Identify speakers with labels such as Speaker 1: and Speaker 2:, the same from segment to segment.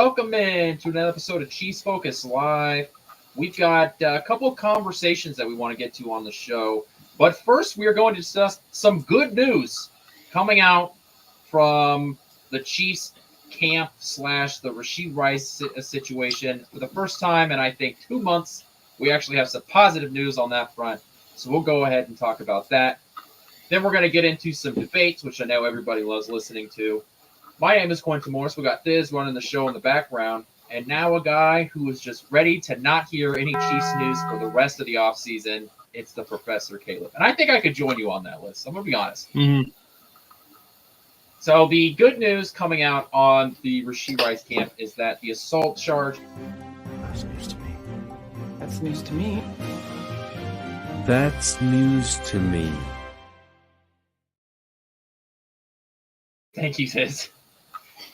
Speaker 1: welcome in to another episode of Chiefs Focus Live. We've got a couple of conversations that we want to get to on the show. But first, we are going to discuss some good news coming out from the Chiefs camp / the Rashee Rice situation. For the first time in, I think, 2 months, we actually have some positive news on that front. So we'll go ahead and talk about that. Then we're going to get into some debates, which I know everybody loves listening to. My name is Quentin Morris. We got Thiz running the show in the background. And now a guy who is just ready to not hear any Chiefs news for the rest of the offseason. It's the Professor Caleb. And I think I could join you on that list. I'm going to be honest.
Speaker 2: Mm-hmm.
Speaker 1: So the good news coming out on the Rashee Rice camp is that the assault charge.
Speaker 2: That's news to me. That's news to me.
Speaker 3: That's news to me.
Speaker 1: Thank you, Thiz.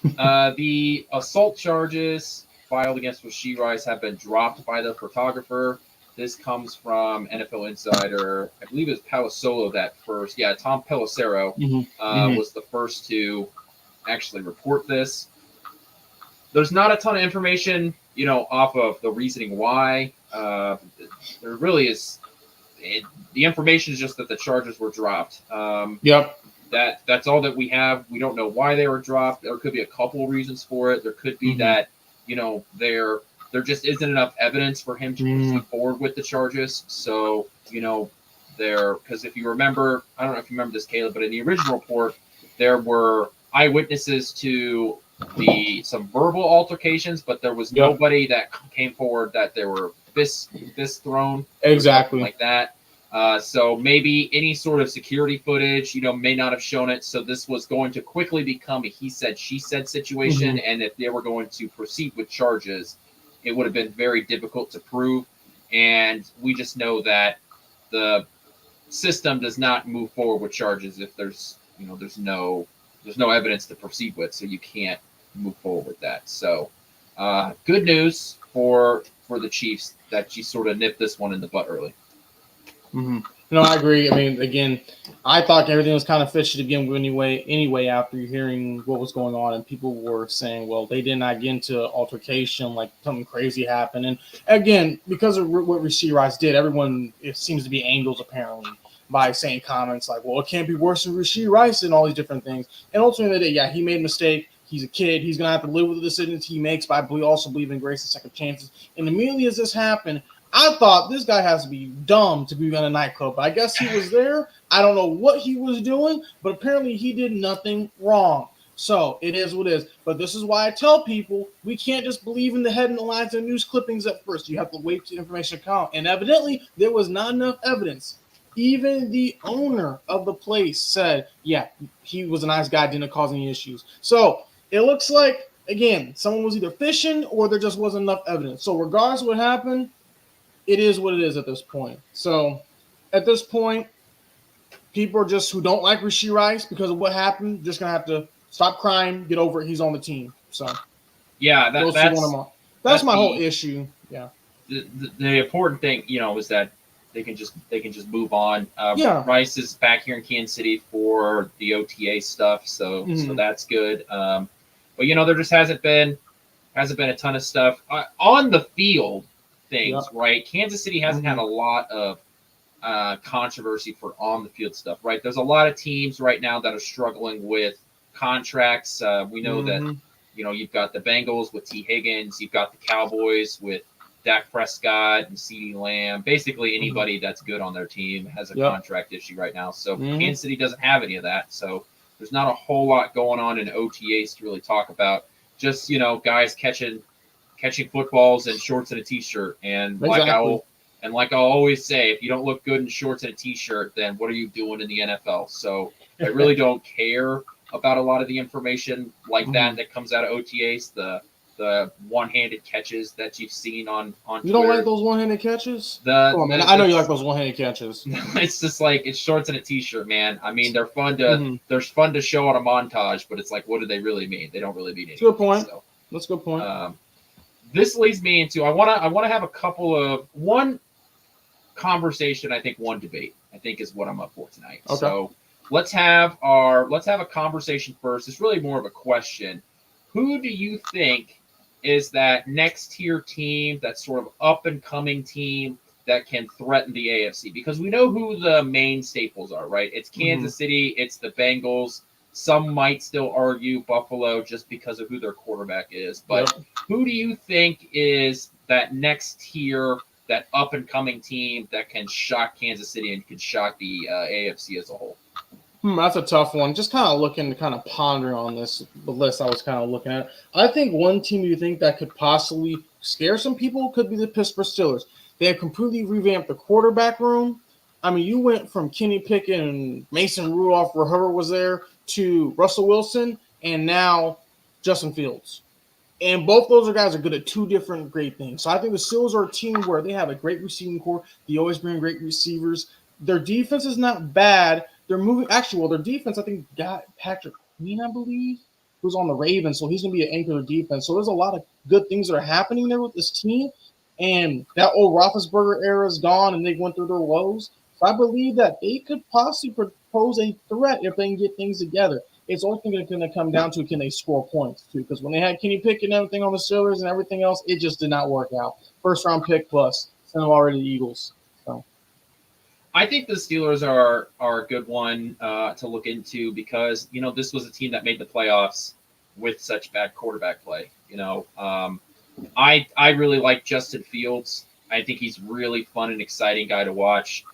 Speaker 1: The assault charges filed against Rashee Rice have been dropped by the photographer. This comes from NFL Insider. I believe it was Palisolo that first. Yeah, Tom Pelissero was the first to actually report this. There's not a ton of information, off of the reasoning why. There really is. The information is just that the charges were dropped.
Speaker 2: Yep.
Speaker 1: That's all that we have. We don't know why they were dropped. There could be a couple reasons for it. There could be that, there just isn't enough evidence for him to proceed forward with the charges. So, because if you remember, I don't know if you remember this, Caleb, but in the original report, there were eyewitnesses to some verbal altercations, but there was nobody that came forward that there were fists thrown.
Speaker 2: Exactly.
Speaker 1: Like that. So maybe any sort of security footage, may not have shown it. So this was going to quickly become a he said, she said situation. And if they were going to proceed with charges, it would have been very difficult to prove. And we just know that the system does not move forward with charges if there's no evidence to proceed with. So you can't move forward with that. So good news for the Chiefs that you sort of nipped this one in the butt early.
Speaker 2: Mm-hmm. No, I agree. I mean, again, I thought everything was kind of fishy to begin with anyway, after hearing what was going on, and people were saying, well, they did not get into altercation, like something crazy happened. And again, because of what Rashee Rice did, it seems to be angles apparently by saying comments like, well, it can't be worse than Rashee Rice and all these different things. And ultimately, he made a mistake. He's a kid. He's going to have to live with the decisions he makes, but I also believe in grace and second chances. And immediately as this happened, I thought this guy has to be dumb to be in a nightclub. But I guess he was there. I don't know what he was doing, but apparently he did nothing wrong. So it is what it is. But this is why I tell people we can't just believe in the headlines and news clippings at first. You have to wait for the information to come. And evidently, there was not enough evidence. Even the owner of the place said, he was a nice guy, didn't cause any issues. So it looks like, again, someone was either fishing or there just wasn't enough evidence. So regardless of what happened, it is what it is at this point. So at this point, people are just who don't like Rashee Rice because of what happened, just going to have to stop crying, get over it. He's on the team. So that's my whole issue. Yeah.
Speaker 1: The important thing, is that they can just move on. Rice is back here in Kansas City for the OTA stuff. So that's good. But there just hasn't been a ton of stuff on the field. Things, right? Kansas City hasn't had a lot of controversy for on the field stuff, right? There's a lot of teams right now that are struggling with contracts. We know that, you've got the Bengals with T. Higgins, you've got the Cowboys with Dak Prescott and CeeDee Lamb. Basically, anybody that's good on their team has a contract issue right now. So Kansas City doesn't have any of that. So there's not a whole lot going on in OTAs to really talk about. Just, guys catching footballs in shorts and a t-shirt, and like I'll always say, if you don't look good in shorts and a t-shirt, then what are you doing in the NFL? So I really don't care about a lot of the information like that comes out of OTAs. The one-handed catches that you've seen on
Speaker 2: you don't like those one-handed catches? Come on, man. I know you like those one-handed catches.
Speaker 1: It's just like it's shorts and a t-shirt, man. I mean, they're fun to show on a montage, but it's like, what do they really mean? They don't really mean anything.
Speaker 2: Good point. So, that's a good point.
Speaker 1: This leads me into I want to have one conversation. I think one debate. I think is what I'm up for tonight. Okay. So let's have a conversation first. It's really more of a question. Who do you think is that next tier team, that sort of up and coming team that can threaten the AFC, because we know who the main staples are, right? It's Kansas City, it's the Bengals. Some might still argue Buffalo just because of who their quarterback is. But who do you think is that next tier, that up and coming team that can shock Kansas City and can shock the AFC as a whole?
Speaker 2: That's a tough one. Just kind of pondering on this, the list I was kind of looking at. I think one team you think that could possibly scare some people could be the Pittsburgh Steelers. They have completely revamped the quarterback room. I mean, you went from Kenny Pickett and Mason Rudolph, where Herbert was there, to Russell Wilson, and now Justin Fields. And both those guys are good at two different great things. So I think the Steelers are a team where they have a great receiving core. They always bring great receivers. Their defense is not bad. They're moving. Actually, well, their defense, I think, got Patrick Queen, I believe, who's on the Ravens. So he's going to be an anchor of defense. So there's a lot of good things that are happening there with this team. And that old Roethlisberger era is gone, and they went through their woes. So I believe that they could possibly pose a threat if they can get things together. It's only going to come down to, can they score points, too? Because when they had Kenny Pickett and everything on the Steelers and everything else, it just did not work out. First-round pick plus. Send them already the Eagles. So
Speaker 1: I think the Steelers are a good one to look into, because, you know, this was a team that made the playoffs with such bad quarterback play. You know, I really like Justin Fields. I think he's really fun and exciting guy to watch.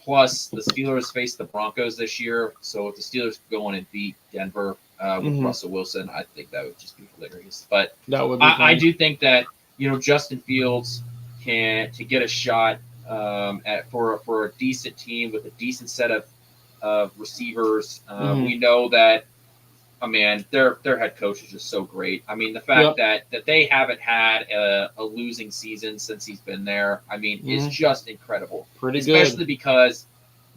Speaker 1: Plus, the Steelers face the Broncos this year, so if the Steelers go on and beat Denver with Russell Wilson, I think that would just be hilarious. But
Speaker 2: that would be
Speaker 1: I do think that, you know, Justin Fields to get a shot for a decent team with a decent set of receivers. We know that, their head coach is just so great. I mean, the fact that they haven't had a losing season since he's been there, is just incredible. Especially because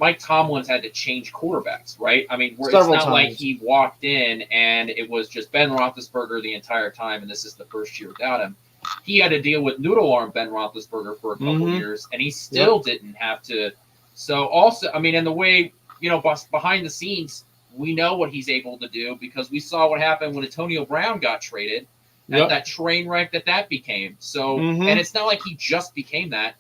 Speaker 1: Mike Tomlin's had to change quarterbacks, right? I mean, it's not like he walked in and it was just Ben Roethlisberger the entire time, and this is the first year without him. He had to deal with noodle arm Ben Roethlisberger for a couple years, and he still didn't have to. So also, and the way, you know, behind the scenes, we know what he's able to do, because we saw what happened when Antonio Brown got traded and that train wreck that became. So, and it's not like he just became that.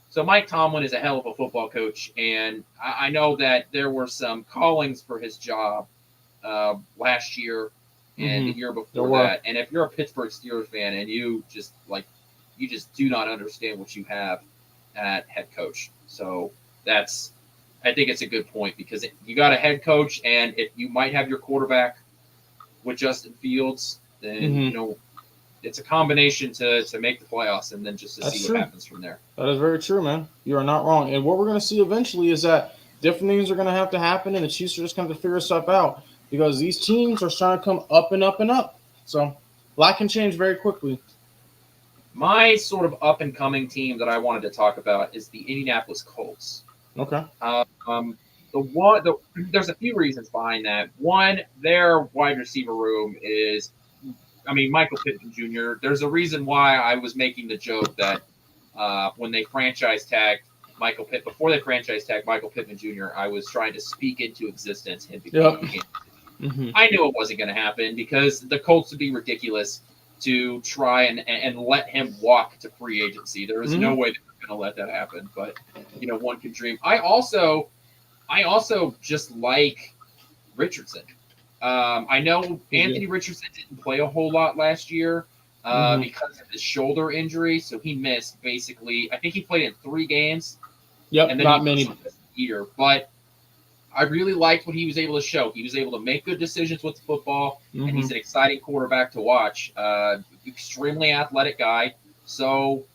Speaker 1: So Mike Tomlin is a hell of a football coach, and I know that there were some callings for his job last year and the year before that. And if you're a Pittsburgh Steelers fan and you just do not understand what you have at head coach. So I think it's a good point, because you got a head coach, and if you might have your quarterback with Justin Fields, then you know, it's a combination to make the playoffs, and then just to see what happens from there.
Speaker 2: That is very true, man. You are not wrong. And what we're going to see eventually is that different things are going to have to happen, and the Chiefs are just going to figure stuff out, because these teams are starting to come up and up and up. So a lot can change very quickly.
Speaker 1: My sort of up and coming team that I wanted to talk about is the Indianapolis Colts.
Speaker 2: Okay.
Speaker 1: There's a few reasons behind that. One, their wide receiver room is, Michael Pittman Jr. There's a reason why I was making the joke that when they franchise tagged Michael Pitt, before they franchise tagged Michael Pittman Jr., I was trying to speak into existence him becoming. I knew it wasn't going to happen, because the Colts would be ridiculous to try and let him walk to free agency. There is no way they were going to let that happen, but you know, one can dream. I also just like Richardson. I know Anthony Richardson didn't play a whole lot last year because of his shoulder injury, so he missed basically. I think he played in 3 games.
Speaker 2: Yep,
Speaker 1: and then
Speaker 2: not many.
Speaker 1: Year, but I really liked what he was able to show. He was able to make good decisions with the football, and he's an exciting quarterback to watch. Extremely athletic guy. So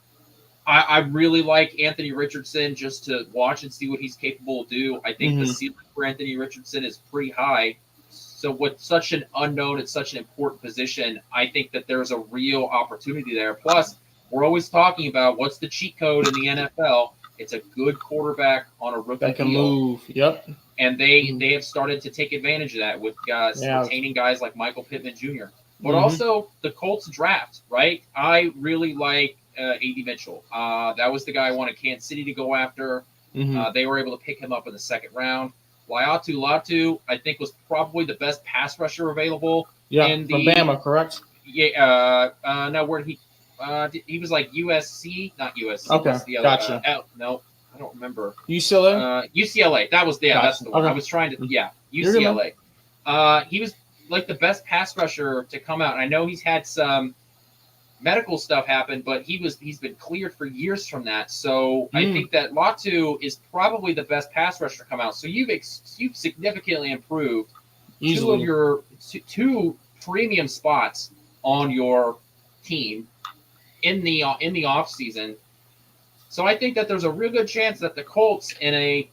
Speaker 1: I really like Anthony Richardson, just to watch and see what he's capable of do. I think the ceiling for Anthony Richardson is pretty high. So with such an unknown and such an important position, I think that there's a real opportunity there. Plus, we're always talking about what's the cheat code in the NFL. It's a good quarterback on a rookie
Speaker 2: that can
Speaker 1: deal.
Speaker 2: move. Yep.
Speaker 1: And they have started to take advantage of that with guys retaining guys like Michael Pittman Jr. But also the Colts draft, right? I really like A.D. Mitchell. That was the guy I wanted Kansas City to go after. They were able to pick him up in the 2nd round. Laiatu, I think, was probably the best pass rusher available.
Speaker 2: Yeah, from Bama, correct?
Speaker 1: Yeah. No, where he was like USC, not USC.
Speaker 2: Okay,
Speaker 1: the other,
Speaker 2: gotcha.
Speaker 1: No, I don't remember.
Speaker 2: UCLA.
Speaker 1: UCLA. That was
Speaker 2: Gotcha.
Speaker 1: that's the one.
Speaker 2: Okay.
Speaker 1: I was trying to. Yeah,
Speaker 2: You're good, man.
Speaker 1: UCLA. He was like the best pass rusher to come out. And I know he's had some medical stuff happen, but he's been cleared for years from that. So I think that Latu is probably the best pass rusher to come out. So you've significantly improved two of your two premium spots on your team in the off season. So I think that there's a real good chance that the Colts, in a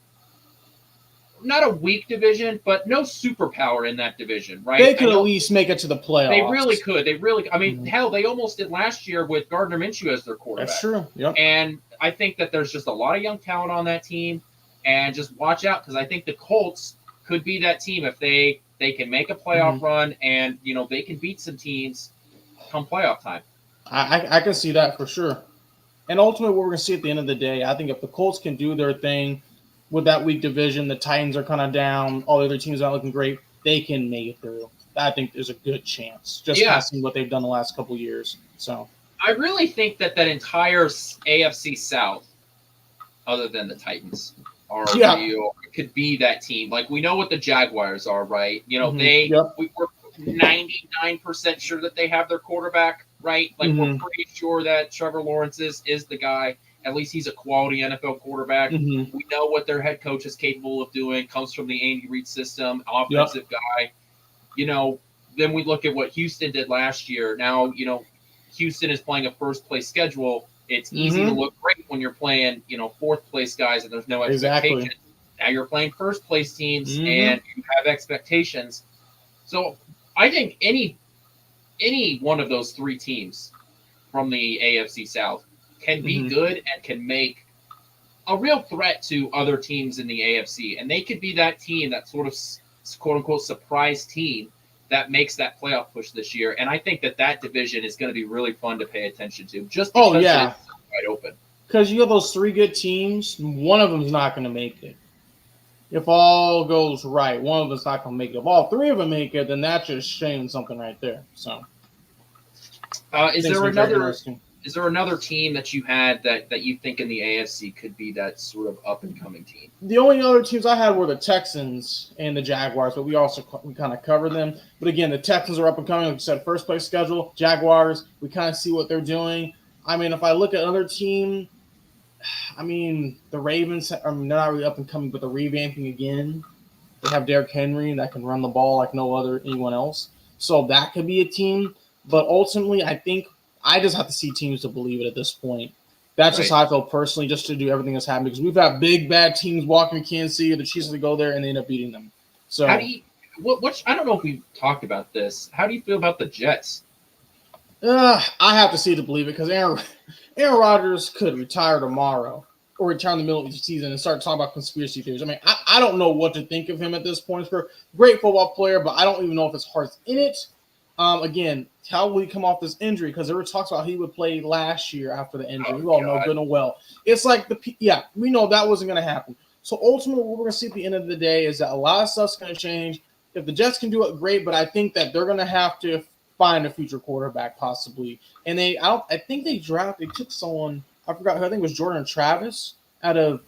Speaker 1: not a weak division, but no superpower in that division, right?
Speaker 2: They could at least make it to the playoffs.
Speaker 1: They really could. I mean, hell, they almost did last year with Gardner Minshew as their quarterback.
Speaker 2: That's true. Yep.
Speaker 1: And I think that there's just a lot of young talent on that team, and just watch out, because I think the Colts could be that team if they can make a playoff run, and they can beat some teams come playoff time.
Speaker 2: I can see that for sure. And ultimately, what we're going to see at the end of the day, I think if the Colts can do their thing with that weak division, the Titans are kind of down, all the other teams are not looking great, they can make it through. I think there's a good chance, just seeing what they've done the last couple of years. So
Speaker 1: I really think that entire AFC South, other than the Titans, could be that team. Like, we know what the Jaguars are, right? We're 99% sure that they have their quarterback, right? Like, we're pretty sure that Trevor Lawrence is the guy. At least he's a quality NFL quarterback. We know what their head coach is capable of doing. Comes from the Andy Reid system, offensive guy. Then we look at what Houston did last year. Now, Houston is playing a first-place schedule. It's easy to look great when you're playing, fourth-place guys and there's no expectation. Exactly. Now you're playing first-place teams and you have expectations. So I think any one of those three teams from the AFC South can be good and can make a real threat to other teams in the AFC. And they could be that team, that sort of quote-unquote surprise team that makes that playoff push this year. And I think that division is going to be really fun to pay attention to, just because it's wide open.
Speaker 2: Because you have those three good teams, one of them is not going to make it. If all goes right, one of them's not going to make it. If all three of them make it, then that's just showing something right there. So,
Speaker 1: is there another team that you had that you think in the AFC could be that sort of up and coming team?
Speaker 2: The only other teams I had were the Texans and the Jaguars, but we kind of covered them. But again, the Texans are up and coming. Like you said, first place schedule. Jaguars, we kind of see what they're doing. I mean, if I look at another team, the Ravens, they're not really up and coming, but they're revamping again. They have Derrick Henry that can run the ball like anyone else. So that could be a team. But ultimately, I think I just have to see teams to believe it at this point. That's just how I feel personally, just to do everything that's happening. Because we've had big, bad teams walking in Kansas City, the Chiefs to go there, and they end up beating them. So
Speaker 1: how do you I don't know if we've talked about this. How do you feel about the Jets?
Speaker 2: I have to see to believe it, because Aaron Rodgers could retire tomorrow or retire in the middle of the season and start talking about conspiracy theories. I mean, I don't know what to think of him at this point. He's a great football player, but I don't even know if his heart's in it. Again, how will he come off this injury? Because there were talks about he would play last year after the injury. We all know good and well. It's like we know that wasn't going to happen. So ultimately, what we're going to see at the end of the day is that a lot of stuff's going to change. If the Jets can do it, great. But I think that they're going to have to find a future quarterback possibly. And I think they took someone. I forgot who. I think it was Jordan Travis out of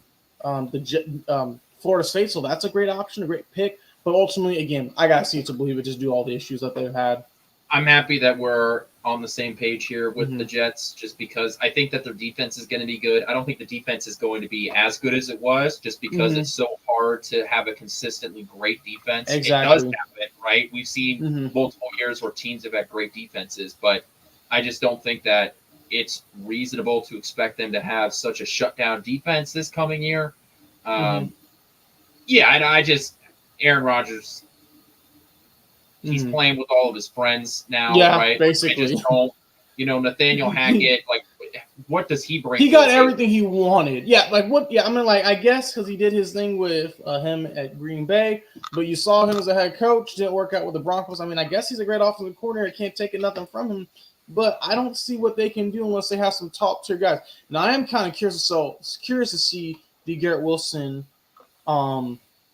Speaker 2: Florida State. So that's a great option, a great pick. But ultimately, again, I got to see it to believe it. Just do all the issues that they've had.
Speaker 1: I'm happy that we're on the same page here with the Jets, just because I think that their defense is going to be good. I don't think the defense is going to be as good as it was, just because it's so hard to have a consistently great defense.
Speaker 2: Exactly.
Speaker 1: It does happen, right? We've seen multiple years where teams have had great defenses, but I just don't think that it's reasonable to expect them to have such a shutdown defense this coming year. And Aaron Rodgers, he's playing with all of his friends now, right?
Speaker 2: Basically.
Speaker 1: Nathaniel Hackett, like, what does he bring?
Speaker 2: He got everything he wanted. Yeah, like what? Yeah, I guess because he did his thing with him at Green Bay, but you saw him as a head coach, didn't work out with the Broncos. I guess he's a great offensive coordinator. Can't take nothing from him, but I don't see what they can do unless they have some top tier guys. Now I am kind of curious. So curious to see the Garrett Wilson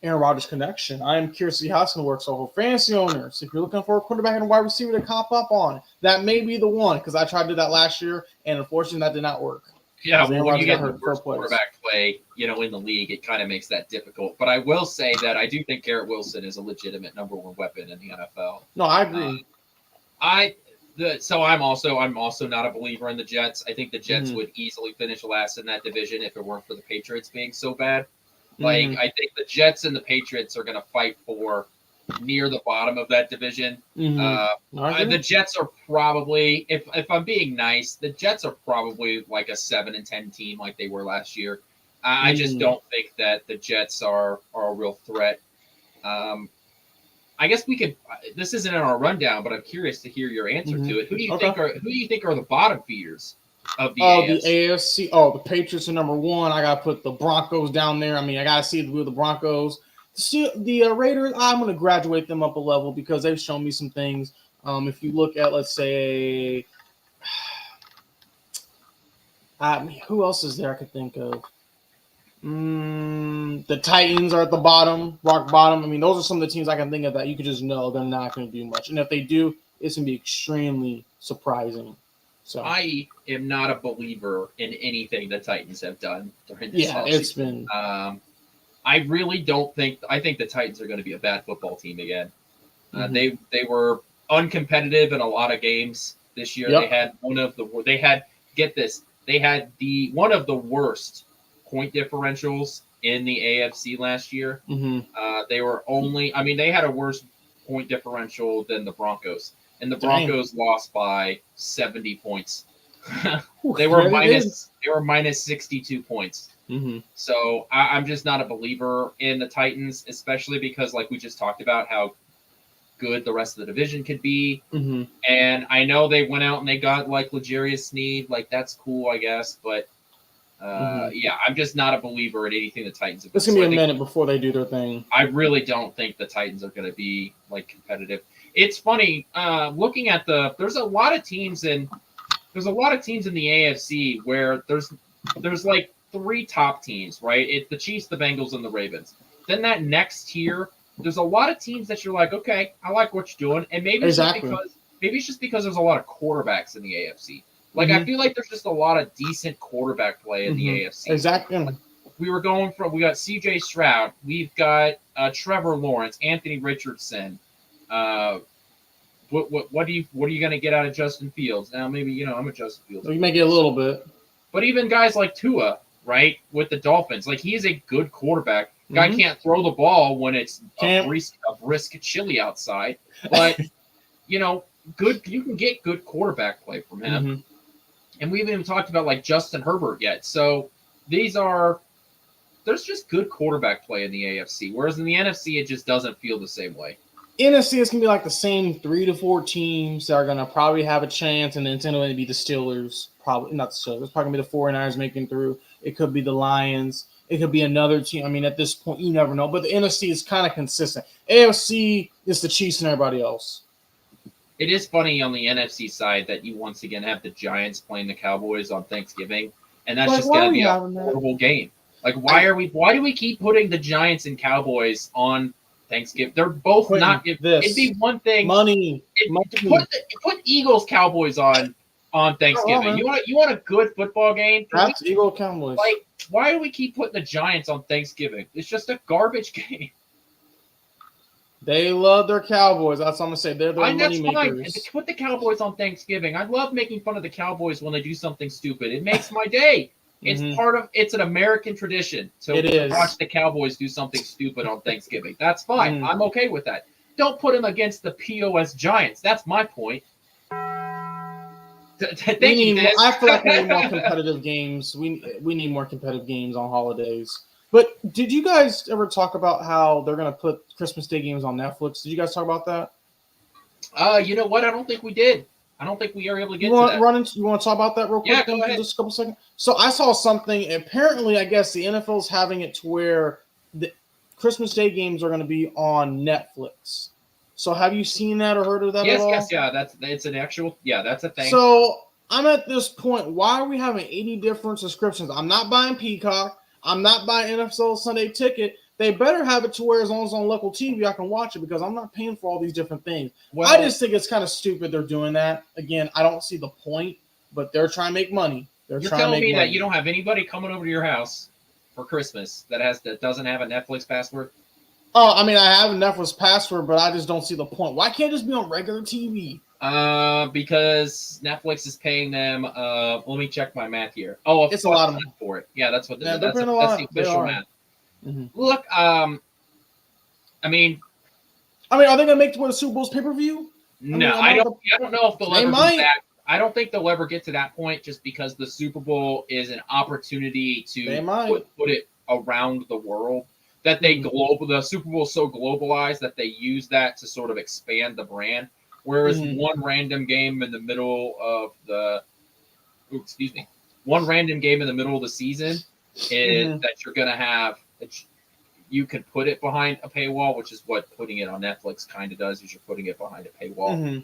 Speaker 2: Aaron Rodgers connection. I am curious to see how it's going to work. So for fantasy owners, if you're looking for a quarterback and a wide receiver to comp up on, that may be the one, because I tried to do that last year, and unfortunately that did not work.
Speaker 1: Yeah, well, when you get the worst quarterback play, in the league, it kind of makes that difficult. But I will say that I do think Garrett Wilson is a legitimate number one weapon in the NFL.
Speaker 2: No, I agree.
Speaker 1: So I'm also not a believer in the Jets. I think the Jets would easily finish last in that division if it weren't for the Patriots being so bad. Like, I think the Jets and the Patriots are going to fight for near the bottom of that division. The Jets are probably, if I'm being nice, the Jets are probably like a 7-10 team like they were last year. I just don't think that the Jets are a real threat. I guess we could. This isn't in our rundown, but I'm curious to hear your answer to it. Who do you think are the bottom feeders of the AFC?
Speaker 2: The AFC. The Patriots are number one. I gotta put the Broncos down there. I mean, I gotta see the Broncos. The Raiders, I'm gonna graduate them up a level because they've shown me some things. If you look at, let's say, who else is there I could think of? The Titans are at the bottom, rock bottom. I mean, those are some of the teams I can think of that you could just know they're not going to do much. And if they do, it's going to be extremely surprising. So
Speaker 1: I am not a believer in anything the Titans have done during this offseason.
Speaker 2: It's been.
Speaker 1: I really don't think. I think the Titans are going to be a bad football team again. They were uncompetitive in a lot of games this year. Yep. They had one of the worst point differentials in the AFC last year. They were they had a worse point differential than the Broncos, and the Broncos lost by 70 points. They were minus 62 points. So I'm just not a believer in the Titans, especially because, like we just talked about, how good the rest of the division could be. And I know they went out and they got like L'Jarius Sneed, like that's cool, I guess, but I'm just not a believer in anything the Titans have.
Speaker 2: It's gonna be a minute before they do their thing.
Speaker 1: I really don't think the Titans are going to be like competitive. It's funny looking at there's a lot of teams in the AFC where there's like three top teams, right? It's the Chiefs, the Bengals, and the Ravens. Then that next tier, there's a lot of teams that you're like, okay, I like what you're doing, and maybe it's just because there's a lot of quarterbacks in the AFC. Like, I feel like there's just a lot of decent quarterback play in the AFC.
Speaker 2: Exactly.
Speaker 1: Like, we got C.J. Stroud, we've got Trevor Lawrence, Anthony Richardson. What are you going to get out of Justin Fields? Now, maybe I'm a Justin Fields.
Speaker 2: You may get a little bit,
Speaker 1: but even guys like Tua, right, with the Dolphins, like he's a good quarterback. Guy can't throw the ball when it's a brisk chilly outside, but good. You can get good quarterback play from him. And we haven't even talked about like Justin Herbert yet. So there's just good quarterback play in the AFC, whereas in the NFC it just doesn't feel the same way.
Speaker 2: NFC is gonna be like the same 3 to 4 teams that are gonna probably have a chance, and then it's gonna be the Steelers. Probably not the Steelers. It's probably gonna be the 49ers making through. It could be the Lions. It could be another team. I mean, at this point, you never know. But the NFC is kind of consistent. AFC is the Chiefs and everybody else.
Speaker 1: It is funny on the NFC side that you once again have the Giants playing the Cowboys on Thanksgiving, and that's just going to be a horrible game. Like, why do we keep putting the Giants and Cowboys on Thanksgiving? They're both not. It'd be one thing.
Speaker 2: Money.
Speaker 1: Put Eagles Cowboys on Thanksgiving. You want a good football game?
Speaker 2: That's Eagles Cowboys.
Speaker 1: Like, why do we keep putting the Giants on Thanksgiving? It's just a garbage game.
Speaker 2: They love their Cowboys. That's what I'm gonna say. They're their money makers.
Speaker 1: Put the Cowboys on Thanksgiving. I love making fun of the Cowboys when they do something stupid. It makes my day. It's it's an American tradition to watch the Cowboys do something stupid on Thanksgiving. That's fine. I'm okay with that. Don't put them against the POS Giants. That's my point.
Speaker 2: I feel like we need more competitive games. We need more competitive games on holidays. But did you guys ever talk about how they're going to put Christmas Day games on Netflix? Did you guys talk about that?
Speaker 1: You know what? I don't think we did. I don't think we were able to get to that.
Speaker 2: You want to talk about that real quick?
Speaker 1: Yeah, go ahead.
Speaker 2: Just a couple seconds. So I saw something. Apparently, I guess the NFL's having it to where the Christmas Day games are going to be on Netflix. So have you seen that or heard of that at all?
Speaker 1: Yes, yeah. That's a thing.
Speaker 2: So I'm at this point. Why are we having 80 different subscriptions? I'm not buying Peacock. I'm not buying NFL Sunday Ticket. they better have it to where as long as it's on local TV, I can watch it because I'm not paying for all these different things. Well, I just think it's kind of stupid they're doing that. Again, I don't see the point, but they're trying to make money.
Speaker 1: You're telling me that you don't have anybody coming over to your house for Christmas that doesn't have a Netflix password?
Speaker 2: Oh, I mean, I have a Netflix password, but I just don't see the point. Why can't it just be on regular TV?
Speaker 1: Because Netflix is paying them. Let me check my math here. Oh,
Speaker 2: it's a lot of money
Speaker 1: for it. Yeah, that's what
Speaker 2: that's
Speaker 1: the official math.
Speaker 2: Mm-hmm.
Speaker 1: Look, I mean,
Speaker 2: are they gonna make it to the Super Bowl's pay-per-view?
Speaker 1: No, I don't know if they'll ever do that. I don't think they'll ever get to that point, just because the Super Bowl is an opportunity to put it around the world. That the Super Bowl is so globalized that they use that to sort of expand the brand. Whereas one random game in the middle of the season is that you're going to have, you can put it behind a paywall, which is what putting it on Netflix kind of does, is you're putting it behind a paywall.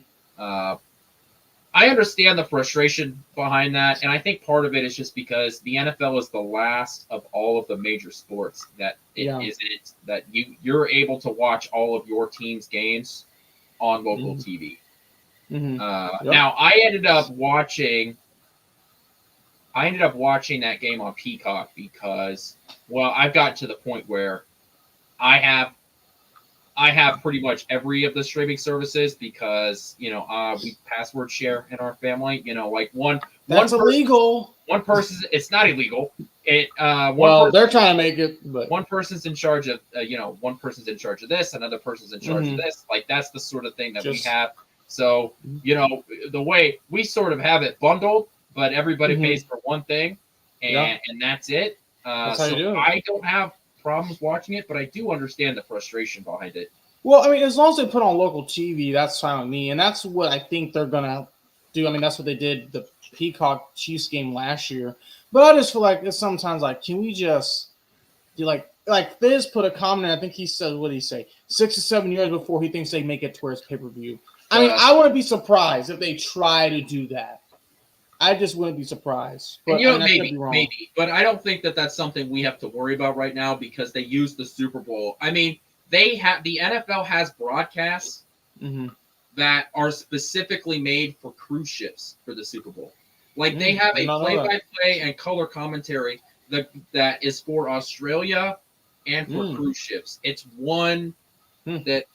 Speaker 1: I understand the frustration behind that, and I think part of it is just because the NFL is the last of all of the major sports that you're able to watch all of your team's games on local TV. Now, I ended up watching that game on Peacock because, well, I've got to the point where I have pretty much every of the streaming services because, we password share in our family. That's
Speaker 2: illegal.
Speaker 1: One person, it's not illegal. They're
Speaker 2: trying to make it, but
Speaker 1: one person's in charge of, one person's in charge of this, another person's in charge of this. Like, that's the sort of thing that we have. So, the way we sort of have it bundled, but everybody pays for one thing, and that's it.
Speaker 2: That's how you do it.
Speaker 1: I don't have problems watching it, but I do understand the frustration behind it.
Speaker 2: Well, I mean, as long as they put on local TV, that's fine with me, and that's what I think they're gonna do. I mean, that's what they did the Peacock Chiefs game last year. But I just feel like it's sometimes like, can we just do like Fizz put a comment? I think he said, what did he say? 6 to 7 years before he thinks they make it towards pay-per-view. I mean, I wouldn't be surprised if they try to do that. I just wouldn't be surprised. But,
Speaker 1: maybe. But I don't think that that's something we have to worry about right now because they use the Super Bowl. I mean, the NFL has broadcasts that are specifically made for cruise ships for the Super Bowl. Like they have a play-by-play and color commentary that is for Australia and for cruise ships. It's one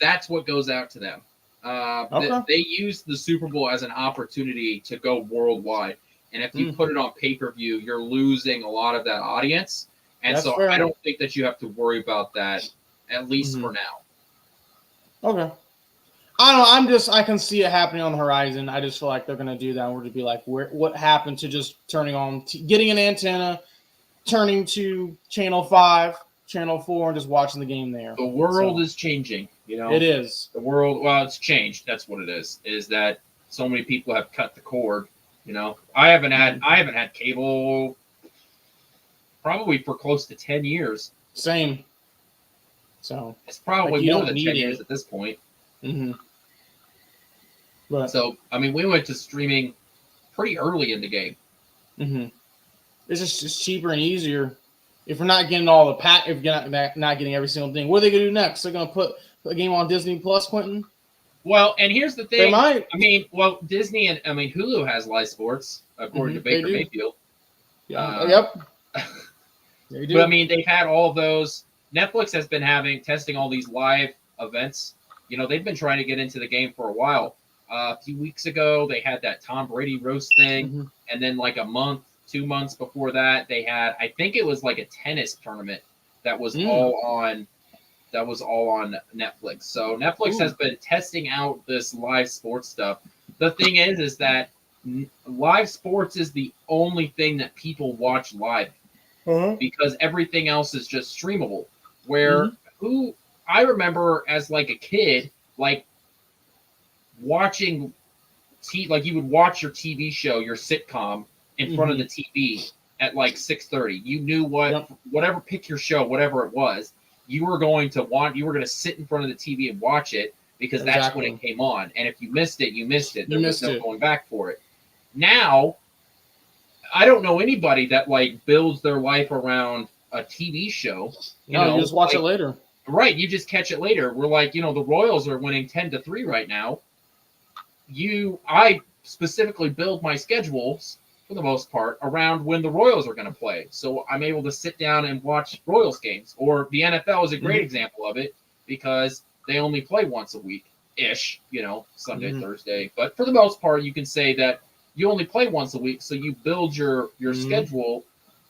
Speaker 1: that's what goes out to them. They use the Super Bowl as an opportunity to go worldwide. And if you put it on pay-per-view, you're losing a lot of that audience. And that's fair. I don't think that you have to worry about that, at least for now.
Speaker 2: Okay. I don't know. I can see it happening on the horizon. I just feel like they're going to do that. And we're going to be like, what happened to just turning on, getting an antenna, turning to channel 5, channel 4, and just watching the game there.
Speaker 1: The world is changing.
Speaker 2: It is.
Speaker 1: The world, well, it's changed. That's what it is that so many people have cut the cord. I haven't had cable probably for close to 10 years.
Speaker 2: Same. So
Speaker 1: it's probably more than 10 years at this point.
Speaker 2: But,
Speaker 1: so, I mean, we went to streaming pretty early in the game.
Speaker 2: It's just cheaper and easier. If we're not getting all the if you're not getting every single thing, what are they going to do next? They're going to put a game on Disney Plus, Quentin?
Speaker 1: Well, and here's the thing.
Speaker 2: They might.
Speaker 1: I mean, Disney and Hulu has live sports, according to Baker Mayfield.
Speaker 2: Yep.
Speaker 1: They do. But I mean, they've had all of those. Netflix has been testing all these live events. They've been trying to get into the game for a while. A few weeks ago, they had that Tom Brady roast thing, and then like 2 months before that, they had, I think it was like a tennis tournament that was all on Netflix. So Netflix has been testing out this live sports stuff. The thing is that live sports is the only thing that people watch live because everything else is just streamable. Where I remember as like a kid, like watching like you would watch your TV show, your sitcom in front of the TV at like 6:30. You knew whatever, pick your show, whatever it was, you were going to sit in front of the TV and watch it because that's when it came on. And if you missed it, you missed it. There was no going back for it. Now, I don't know anybody that like builds their life around a TV show.
Speaker 2: You just watch it later.
Speaker 1: Right, you just catch it later. We're like, the Royals are winning 10-3 right now. I specifically build my schedules for the most part around when the Royals are going to play, so I'm able to sit down and watch Royals games. Or the NFL is a great example of it because they only play once a week ish, Sunday, Thursday. But for the most part, you can say that you only play once a week, so you build your schedule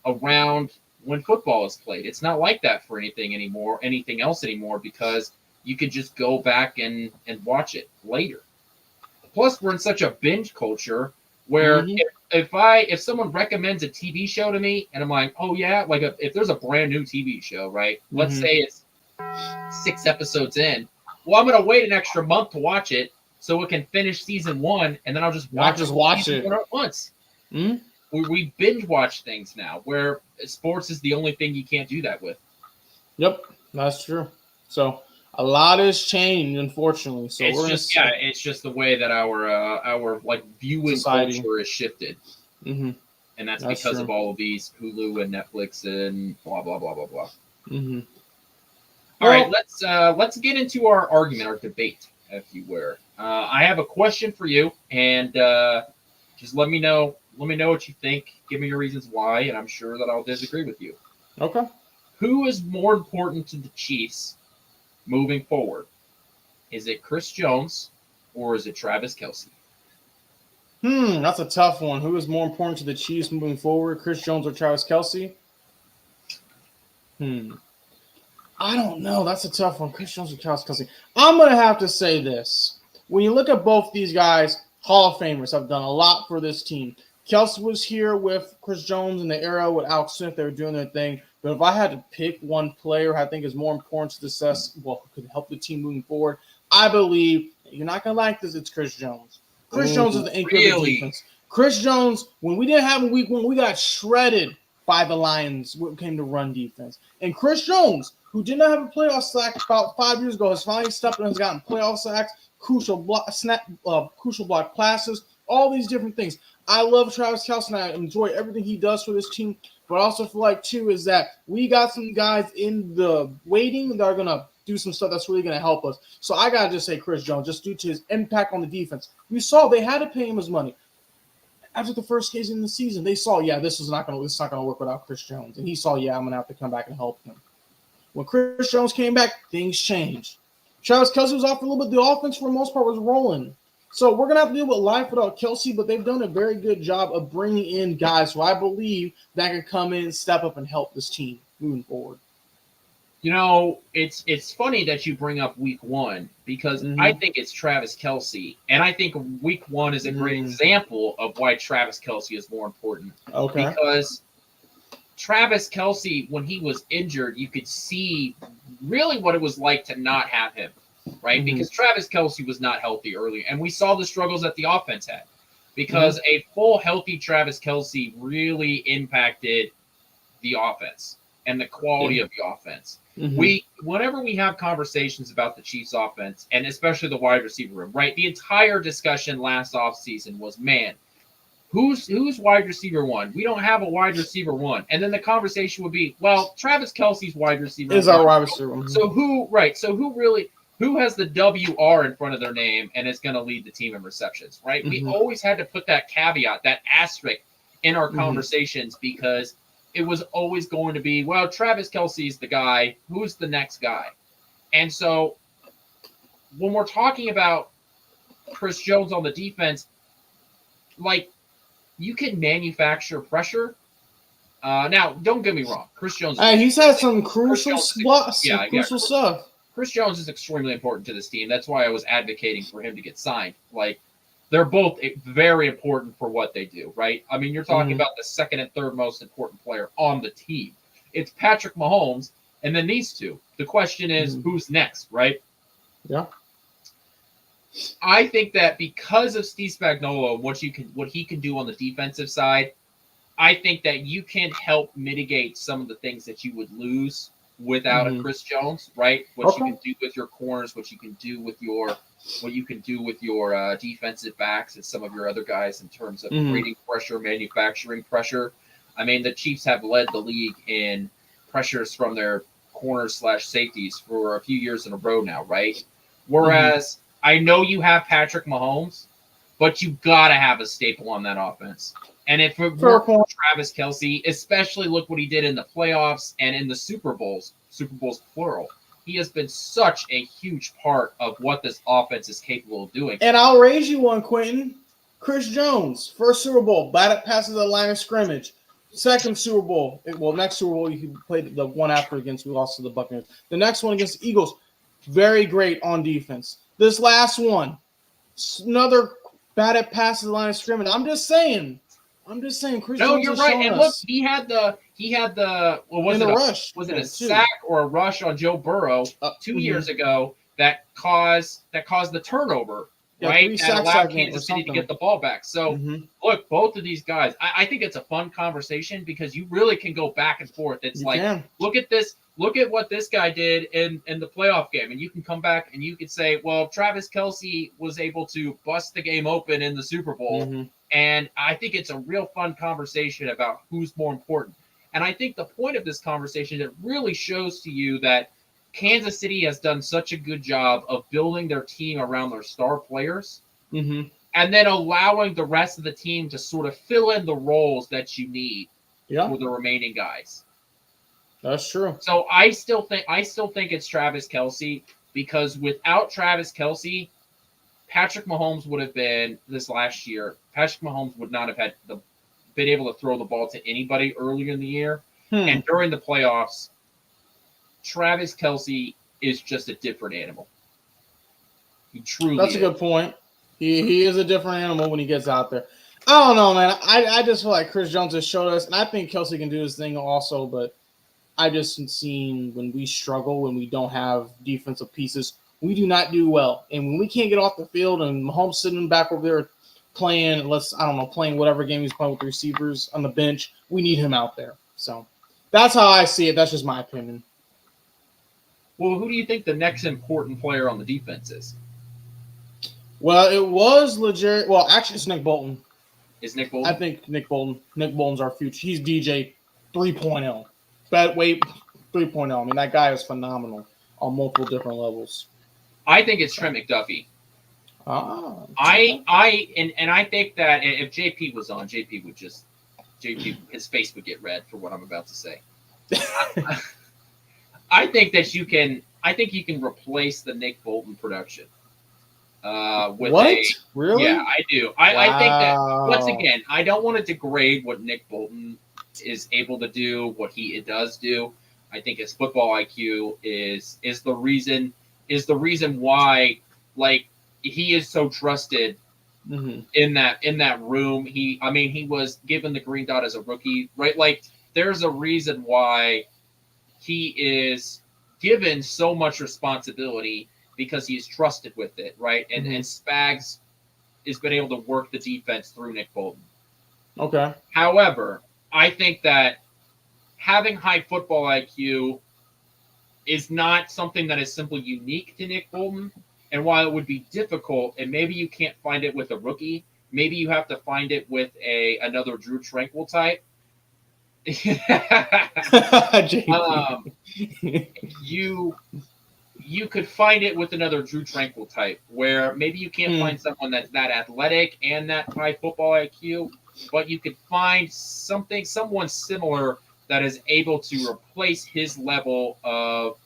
Speaker 1: around when football is played. It's not like that for anything else anymore, because you could just go back and watch it later. Plus, we're in such a binge culture where if someone recommends a TV show to me and I'm like, oh yeah, like if there's a brand new TV show, right? Let's say it's 6 episodes in. Well, I'm going to wait an extra month to watch it so it can finish season 1, and then I'll just watch it at once. We binge watch things now, where sports is the only thing you can't do that with.
Speaker 2: Yep, that's true. So a lot has changed, unfortunately. So
Speaker 1: it's just the way that our like viewing culture is shifted, and that's because true. Of all of these Hulu and Netflix and blah blah blah blah blah. All right, let's get into our argument, our debate, if you will. I have a question for you, and just let me know. Let me know what you think. Give me your reasons why, and I'm sure that I'll disagree with you.
Speaker 2: Okay.
Speaker 1: Who is more important to the Chiefs moving forward? Is it Chris Jones or is it Travis Kelce?
Speaker 2: That's a tough one. Who is more important to the Chiefs moving forward, Chris Jones or Travis Kelce? I don't know. That's a tough one. Chris Jones or Travis Kelce. I'm going to have to say this. When you look at both these guys, Hall of Famers have done a lot for this team. Kelce was here with Chris Jones in the era with Alex Smith. They were doing their thing. But if I had to pick one player I think is more important to success, could help the team moving forward, I believe, you're not going to like this, it's Chris Jones. Chris Jones is the anchor of the defense. Chris Jones, when we didn't have a week one, we got shredded by the Lions when it came to run defense. And Chris Jones, who did not have a playoff sack about 5 years ago, has finally stepped in and has gotten playoff sacks, crucial block passes, all these different things. I love Travis Kelce, and I enjoy everything he does for this team. But I also feel like, too, is that we got some guys in the waiting that are going to do some stuff that's really going to help us. So I got to just say Chris Jones, just due to his impact on the defense. We saw they had to pay him his money. After the first game in the season, they saw, this is not going to work without Chris Jones. And he saw, I'm going to have to come back and help him. When Chris Jones came back, things changed. Travis Kelce was off a little bit. The offense, for the most part, was rolling. So we're going to have to deal with life without Kelce, but they've done a very good job of bringing in guys who I believe that can come in, step up, and help this team moving forward.
Speaker 1: It's funny that you bring up week one, because I think it's Travis Kelce, and I think week one is a great example of why Travis Kelce is more important.
Speaker 2: Okay.
Speaker 1: Because Travis Kelce, when he was injured, you could see really what it was like to not have him. Right? Because Travis Kelce was not healthy early, and we saw the struggles that the offense had, because a full healthy Travis Kelce really impacted the offense and the quality of the offense. Whenever we have conversations about the Chiefs offense, and especially the wide receiver room, right? The entire discussion last offseason was, man, who's wide receiver one? We don't have a wide receiver one. And then the conversation would be, well, Travis Kelce's wide receiver
Speaker 2: is our wide receiver.
Speaker 1: So who has the WR in front of their name and is going to lead the team in receptions, right? We always had to put that caveat, that asterisk in our conversations, because it was always going to be, well, Travis Kelce is the guy. Who's the next guy? And so when we're talking about Chris Jones on the defense, like, you can manufacture pressure. Now, don't get me wrong. Chris Jones.
Speaker 2: He's had some crucial stuff.
Speaker 1: Chris Jones is extremely important to this team. That's why I was advocating for him to get signed. Like, they're both very important for what they do, right? I mean, you're talking about the second and third most important player on the team. It's Patrick Mahomes, and then these two. The question is, who's next, right?
Speaker 2: Yeah.
Speaker 1: I think that because of Steve Spagnuolo and what he can do on the defensive side, I think that you can help mitigate some of the things that you would lose without a Chris Jones, right? What you can do with your corners, what you can do with your defensive backs and some of your other guys in terms of creating pressure, manufacturing pressure. I mean, the Chiefs have led the league in pressures from their corners / safeties for a few years in a row now, right? Whereas I know you have Patrick Mahomes, but you gotta have a staple on that offense. And if it weren't for Travis Kelce, especially look what he did in the playoffs and in the Super Bowls plural. He has been such a huge part of what this offense is capable of doing.
Speaker 2: And I'll raise you one, Quentin. Chris Jones, first Super Bowl, batted passes the line of scrimmage. Second Super Bowl, next Super Bowl, you played the one after against, we lost to the Buccaneers. The next one against the Eagles, very great on defense. This last one, another batted passes the line of scrimmage. I'm just saying, Chris Jones
Speaker 1: you're right. And look, he had the rush. Was it a sack or a rush on Joe Burrow 2 years ago that caused the turnover, right? And allowed Kansas City to get the ball back. So look, both of these guys, I think it's a fun conversation because you really can go back and forth. It's look at this. Look at what this guy did in the playoff game. And you can come back and you could say, well, Travis Kelce was able to bust the game open in the Super Bowl. And I think it's a real fun conversation about who's more important. And I think the point of this conversation, it really shows to you that Kansas City has done such a good job of building their team around their star players and then allowing the rest of the team to sort of fill in the roles that you need for the remaining guys.
Speaker 2: That's true.
Speaker 1: So I still think it's Travis Kelce because without Travis Kelce, Patrick Mahomes would have been this last year. Patrick Mahomes would not have been able to throw the ball to anybody earlier in the year. And during the playoffs, Travis Kelce is just a different animal. He truly
Speaker 2: That's a good point. He is a different animal when he gets out there. I don't know, man. I just feel like Chris Jones has showed us, and I think Kelce can do his thing also, but I just seen when we struggle, when we don't have defensive pieces, we do not do well. And when we can't get off the field and Mahomes sitting back over there playing whatever game he's playing with the receivers on the bench, we need him out there. So that's how I see it. That's just my opinion.
Speaker 1: Well, who do you think the next important player on the defense is?
Speaker 2: Well, it was legit. Well, actually, it's Nick Bolton.
Speaker 1: Is Nick Bolton?
Speaker 2: I think Nick Bolton. Nick Bolton's our future. He's DJ 3.0. But wait, 3.0. I mean, that guy is phenomenal on multiple different levels.
Speaker 1: I think it's Trent McDuffie. I think that if JP was on, his face would get red for what I'm about to say. I think you can replace the Nick Bolton production. With
Speaker 2: what? Really?
Speaker 1: Yeah, I do. I think that once again, I don't want to degrade what Nick Bolton is able to do, what he does do. I think his football IQ is the reason why he is so trusted in that room. He was given the green dot as a rookie, right? Like there's a reason why he is given so much responsibility because he's trusted with it, right? And Spags has been able to work the defense through Nick Bolton.
Speaker 2: Okay.
Speaker 1: However, I think that having high football IQ is not something that is simply unique to Nick Bolton. And while it would be difficult, and maybe you can't find it with a rookie, maybe you have to find it with another Drew Tranquill type. You could find it with another Drew Tranquill type, where maybe you can't find someone that's that athletic and that high football IQ, but you could find someone similar that is able to replace his level of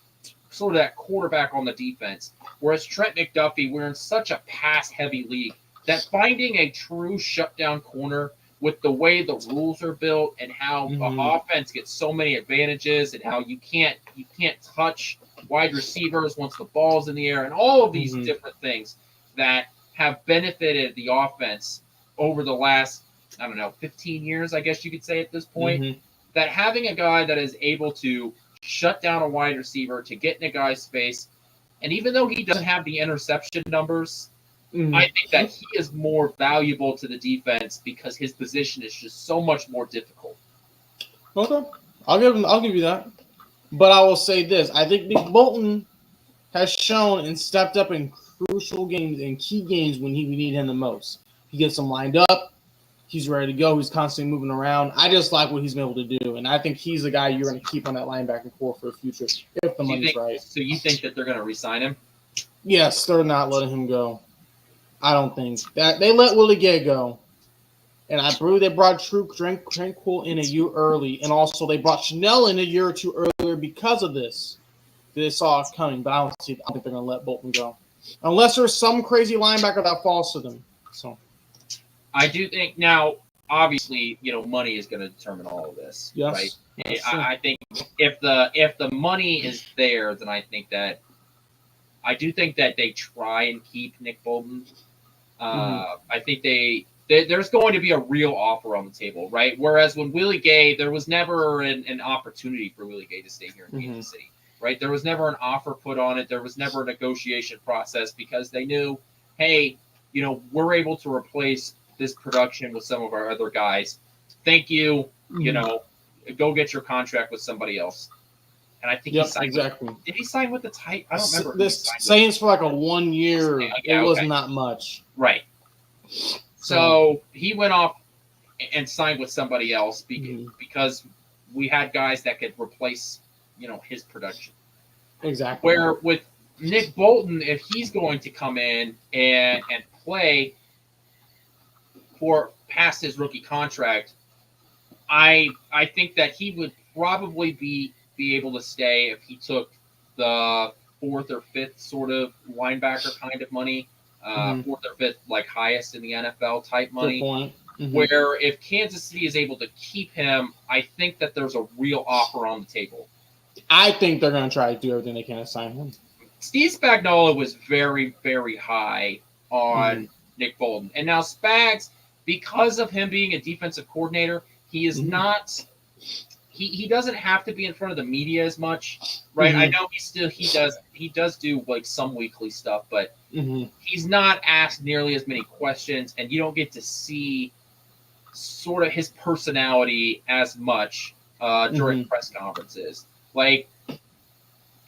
Speaker 1: sort of that quarterback on the defense. Whereas Trent McDuffie, we're in such a pass-heavy league that finding a true shutdown corner with the way the rules are built and how the offense gets so many advantages and how you can't touch wide receivers once the ball's in the air and all of these different things that have benefited the offense over the last, 15 years, I guess you could say at this point, that having a guy that is able to shut down a wide receiver to get in a guy's face, and even though he doesn't have the interception numbers, I think that he is more valuable to the defense because his position is just so much more difficult.
Speaker 2: Okay. I'll give you that. But I will say this. I think Nick Bolton has shown and stepped up in crucial games and key games when we need him the most. He gets them lined up. He's ready to go. He's constantly moving around. I just like what he's been able to do, and I think he's a guy you're going to keep on that linebacker core for the future if the money's right.
Speaker 1: So you think that they're going to re-sign him?
Speaker 2: Yes, they're not letting him go. I don't think that they let Willie Gay go, and I believe they brought Tranquil in a year early, and also they brought Chanel in a year or two earlier because of this. They saw it coming, but I don't think they're going to let Bolton go unless there's some crazy linebacker that falls to them. So.
Speaker 1: I do think now, obviously, money is going to determine all of this,
Speaker 2: yes,
Speaker 1: right? I think if the money is there, then I do think that they try and keep Nick Bolton. I think there's going to be a real offer on the table, right? Whereas when Willie Gay, there was never an opportunity for Willie Gay to stay here in Kansas City, right? There was never an offer put on it. There was never a negotiation process because they knew, hey, we're able to replace this production with some of our other guys. Thank you. Go get your contract with somebody else. And I think he signed
Speaker 2: exactly.
Speaker 1: Did he sign with the Titans? I don't remember.
Speaker 2: This Saints for like a 1 year. It was not much.
Speaker 1: Right. So he went off and signed with somebody else because we had guys that could replace, his production.
Speaker 2: Exactly.
Speaker 1: Where with Nick Bolton, if he's going to come in and play for past his rookie contract, I think that he would probably be able to stay if he took the fourth or fifth sort of linebacker kind of money, fourth or fifth like highest in the NFL type money.
Speaker 2: Good point.
Speaker 1: Where if Kansas City is able to keep him, I think that there's a real offer on the table.
Speaker 2: I think they're going to try to do everything they can to sign him.
Speaker 1: Steve Spagnuolo was very, very high on Nick Bolton. And now Spags, because of him being a defensive coordinator, he is not he doesn't have to be in front of the media as much, right? I know he does do like some weekly stuff, but he's not asked nearly as many questions, and you don't get to see sort of his personality as much during press conferences. Like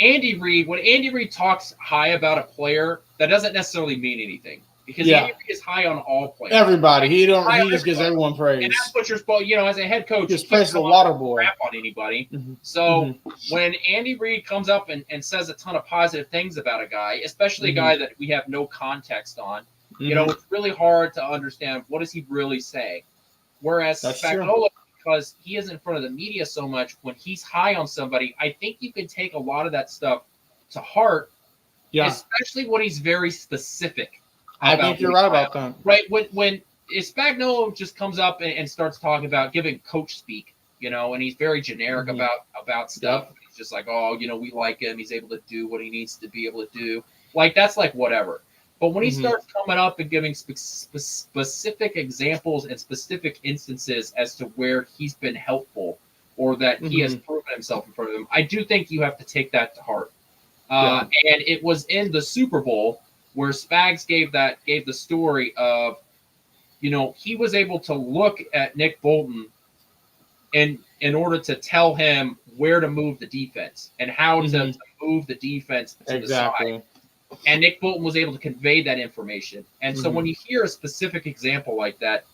Speaker 1: Andy Reid, when Andy Reid talks high about a player, that doesn't necessarily mean anything. Because Andy Reid is high on all players.
Speaker 2: Everybody. He just gives everyone praise.
Speaker 1: And that's what you're supposed, as a head coach,
Speaker 2: just praise the water boy.
Speaker 1: Crap on anybody. So when Andy Reid comes up and says a ton of positive things about a guy, especially a guy that we have no context on, it's really hard to understand what does he really say. Whereas Spagnuolo, because he is in front of the media so much, when he's high on somebody, I think you can take a lot of that stuff to heart, especially when he's very specific.
Speaker 2: I think you're right about that.
Speaker 1: Right. When Spagnuolo just comes up and starts talking about giving coach speak, and he's very generic about stuff. Yep. He's just like, we like him. He's able to do what he needs to be able to do. Like, that's like whatever. But when he starts coming up and giving specific examples and specific instances as to where he's been helpful or that he has proven himself in front of them, I do think you have to take that to heart. And it was in the Super Bowl where Spags gave the story of, he was able to look at Nick Bolton and in order to tell him where to move the defense and how to move the defense to the side. And Nick Bolton was able to convey that information. And so when you hear a specific example like that,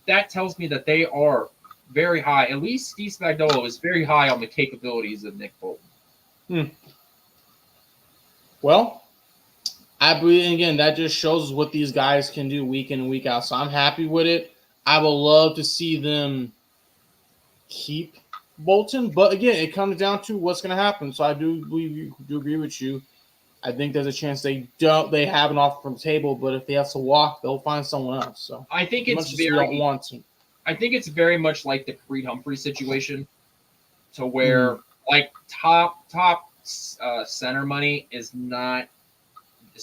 Speaker 1: that tells me that they are very high. At least Steve Spagnuolo is very high on the capabilities of Nick Bolton.
Speaker 2: Well, I believe, again, that just shows what these guys can do week in and week out. So I'm happy with it. I would love to see them keep Bolton. But, again, it comes down to what's going to happen. So I do agree with you. I think there's a chance they have an offer from the table, but if they have to walk, they'll find someone else. So
Speaker 1: I think it's
Speaker 2: don't want to.
Speaker 1: I think it's very much like the Creed Humphrey situation, to where like top center money is not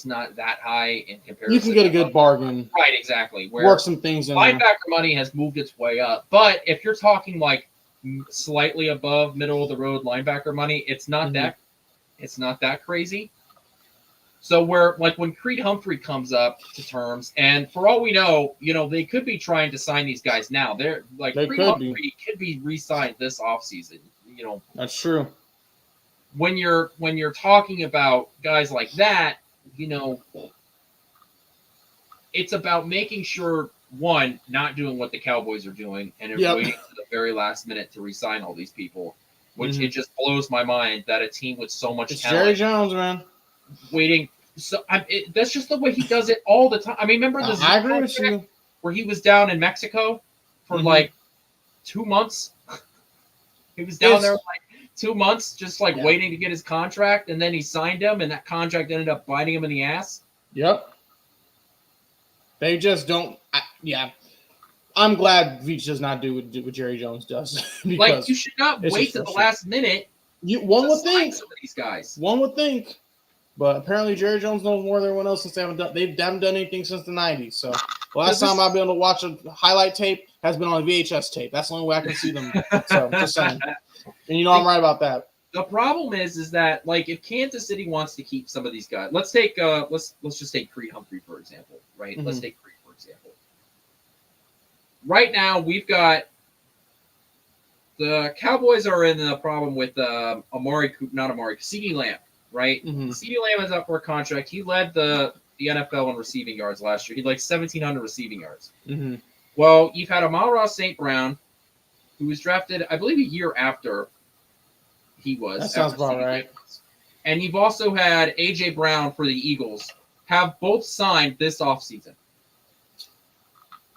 Speaker 1: that high in comparison.
Speaker 2: You can get a good bargain,
Speaker 1: right? Exactly. Where
Speaker 2: work some things in.
Speaker 1: Linebacker money has moved its way up, but if you're talking like slightly above middle of the road linebacker money, it's not that crazy. So when Creed Humphrey comes up to terms, and for all we know, they could be trying to sign these guys now. Creed Humphrey could be re-signed this offseason.
Speaker 2: That's true.
Speaker 1: When you're talking about guys like that, it's about making sure one, not doing what the Cowboys are doing and waiting to the very last minute to re-sign all these people, which it just blows my mind that a team with so much talent,
Speaker 2: Jerry Jones, man,
Speaker 1: waiting. So that's just the way he does it all the time. I mean, remember the
Speaker 2: I agree with you,
Speaker 1: where he was down in Mexico for like 2 months. He was down there like 2 months, just like waiting to get his contract, and then he signed him, and that contract ended up biting him in the ass.
Speaker 2: Yep. They just don't. I'm glad Veach does not do what Jerry Jones does.
Speaker 1: Like, you should not wait to the last minute.
Speaker 2: One would think
Speaker 1: some of these guys.
Speaker 2: One would think, but apparently Jerry Jones knows more than everyone else since they haven't done anything since the '90s. So the last time I've been able to watch a highlight tape has been on a VHS tape. That's the only way I can see them. So just saying, and I'm right about that.
Speaker 1: The problem is that, like, if Kansas City wants to keep some of these guys, let's take let's just take Creed Humphrey for example, right? Let's take Creed for example. Right now, we've got the Cowboys are in the problem with CeeDee Lamb, right? CeeDee Lamb is up for a contract. He led the NFL in receiving yards last year. He had like 1,700 receiving yards. Well, you've had Amon-Ra St. Brown, who was drafted, I believe, a year after he was.
Speaker 2: That sounds about right.
Speaker 1: And you've also had A.J. Brown for the Eagles, have both signed this offseason.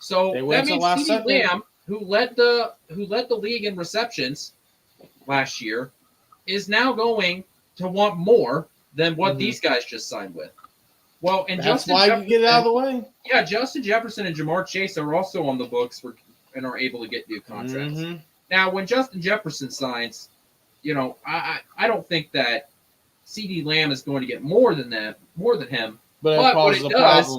Speaker 1: So that means CeeDee Lamb, who led the league in receptions last year, is now going to want more than what these guys just signed with. Well, and
Speaker 2: that's why you get it out of the way. Yeah,
Speaker 1: Justin Jefferson and Jamar Chase are also on the books and are able to get new contracts. Now, when Justin Jefferson signs, I don't think that CeeDee Lamb is going to get more than him. But what it does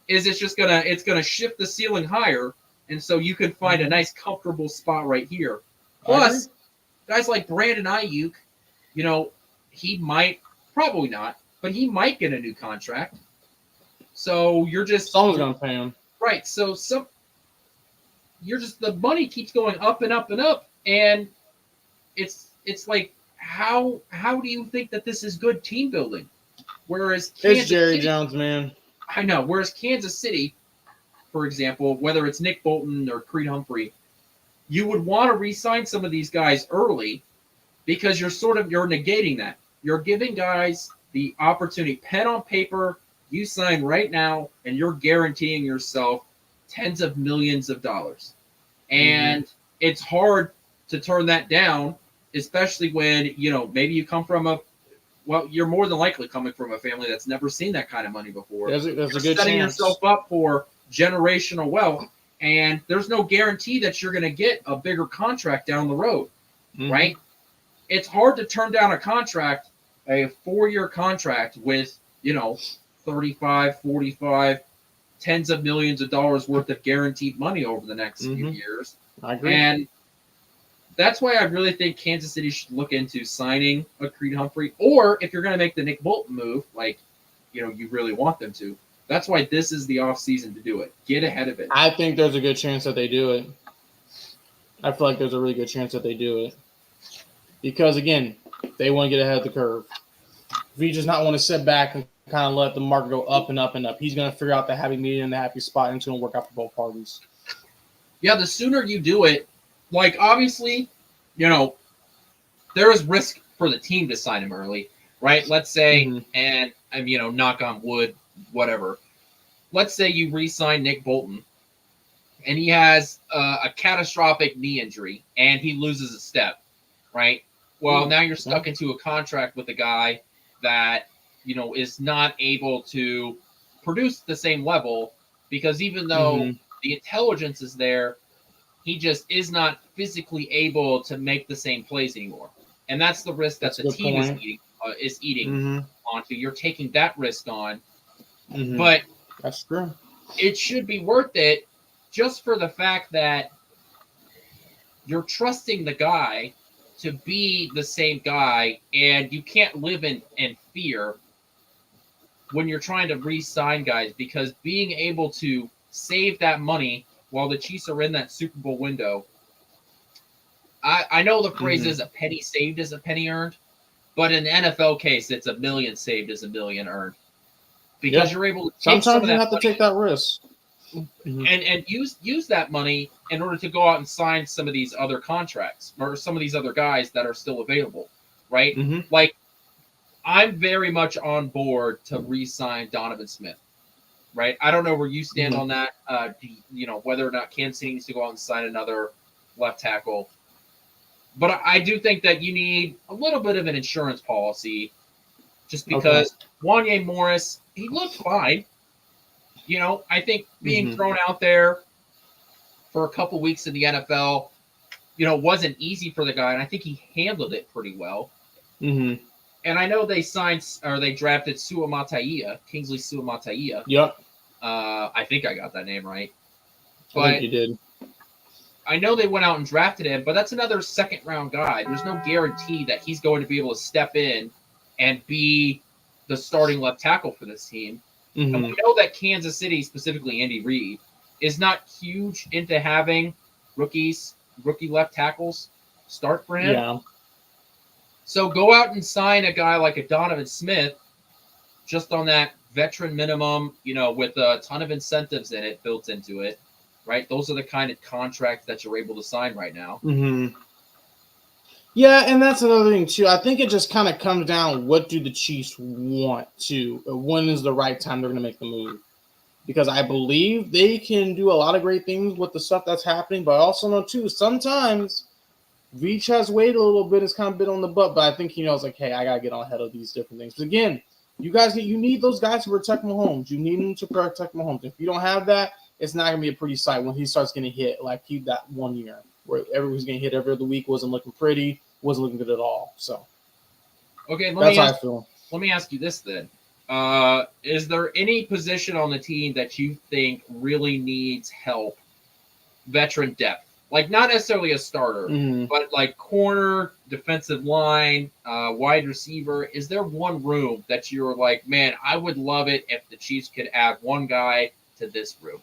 Speaker 1: is it's gonna shift the ceiling higher, and so you can find a nice comfortable spot right here. Plus, guys like Brandon Ayuk, he might, probably not, but he might get a new contract. So
Speaker 2: someone's gonna pay him,
Speaker 1: right? So the money keeps going up and up and up, and it's like how do you think that this is good team building? Whereas
Speaker 2: it's Jerry Jones, man.
Speaker 1: I know. Whereas Kansas City, for example, whether it's Nick Bolton or Creed Humphrey, you would want to re-sign some of these guys early because you're negating that. You're giving guys the opportunity, pen on paper, you sign right now, and you're guaranteeing yourself tens of millions of dollars. And it's hard to turn that down, especially when, maybe you come from you're more than likely coming from a family that's never seen that kind of money before.
Speaker 2: There's a good
Speaker 1: setting
Speaker 2: chance.
Speaker 1: Yourself up for generational wealth, and there's no guarantee that you're going to get a bigger contract down the road, right? It's hard to turn down a 4-year contract with, 35, 45, tens of millions of dollars worth of guaranteed money over the next few years.
Speaker 2: I agree.
Speaker 1: And that's why I really think Kansas City should look into signing a Creed Humphrey, or if you're going to make the Nick Bolton move, like, you really want them to. That's why this is the offseason to do it. Get ahead of it.
Speaker 2: I think there's a good chance that they do it. I feel like there's a really good chance that they do it. Because, again, they want to get ahead of the curve. Veach does not want to sit back and kind of let the market go up and up and up. He's going to figure out the happy medium and the happy spot, and it's going to work out for both parties.
Speaker 1: Yeah, the sooner you do it, like, obviously, there is risk for the team to sign him early, right? Let's say, and knock on wood, whatever. Let's say you re-sign Nick Bolton, and he has a catastrophic knee injury, and he loses a step, right? Well, now you're stuck into a contract with a guy that, is not able to produce the same level, because even though the intelligence is there, he just is not physically able to make the same plays anymore. And that's the risk that the team is eating onto. You're taking that risk on. But
Speaker 2: that's true.
Speaker 1: It should be worth it just for the fact that you're trusting the guy to be the same guy, and you can't live in fear when you're trying to re-sign guys, because being able to save that money while the Chiefs are in that Super Bowl window. I know the phrase is a penny saved is a penny earned, but in the NFL case, it's a million saved is a million earned. Because you're able to take
Speaker 2: sometimes you have to take that risk.
Speaker 1: and use that money in order to go out and sign some of these other contracts or some of these other guys that are still available, right? Like, I'm very much on board to re-sign Donovan Smith, right? I don't know where you stand on that. Whether or not Kansas City needs to go out and sign another left tackle. But I do think that you need a little bit of an insurance policy, just because Wanya Morris, he looked fine. I think being thrown out there for a couple weeks in the NFL, wasn't easy for the guy, and I think he handled it pretty well. And I know they drafted Kingsley Suamataia.
Speaker 2: Yep.
Speaker 1: I think I got that name right. But
Speaker 2: I think you did.
Speaker 1: I know they went out and drafted him, but that's another second-round guy. There's no guarantee that he's going to be able to step in and be the starting left tackle for this team. And we know that Kansas City, specifically Andy Reid, is not huge into having rookie left tackles start for him.
Speaker 2: Yeah.
Speaker 1: So go out and sign a guy like a Donovan Smith just on that veteran minimum, with a ton of incentives built into it. Right, those are the kind of contracts that you're able to sign right now.
Speaker 2: Yeah, and that's another thing too. I think it just kind of comes down, what do the Chiefs want to? When is the right time they're going to make the move? Because I believe they can do a lot of great things with the stuff that's happening, but I also know too, sometimes Veach has waited a little bit, it's kind of been on the butt, but I think he knows, like, hey, I got to get on ahead of these different things. But again, you need those guys to protect Mahomes. You need them to protect Mahomes. If you don't have that, it's not going to be a pretty sight when he starts getting hit like that 1 year where everyone's getting hit every other week, wasn't looking pretty, wasn't looking good at all. So,
Speaker 1: okay,
Speaker 2: that's how I feel.
Speaker 1: Let me ask you this then. Is there any position on the team that you think really needs help, veteran depth? Like, not necessarily a starter, but like corner, defensive line, wide receiver. Is there one room that you're like, man, I would love it if the Chiefs could add one guy to this room?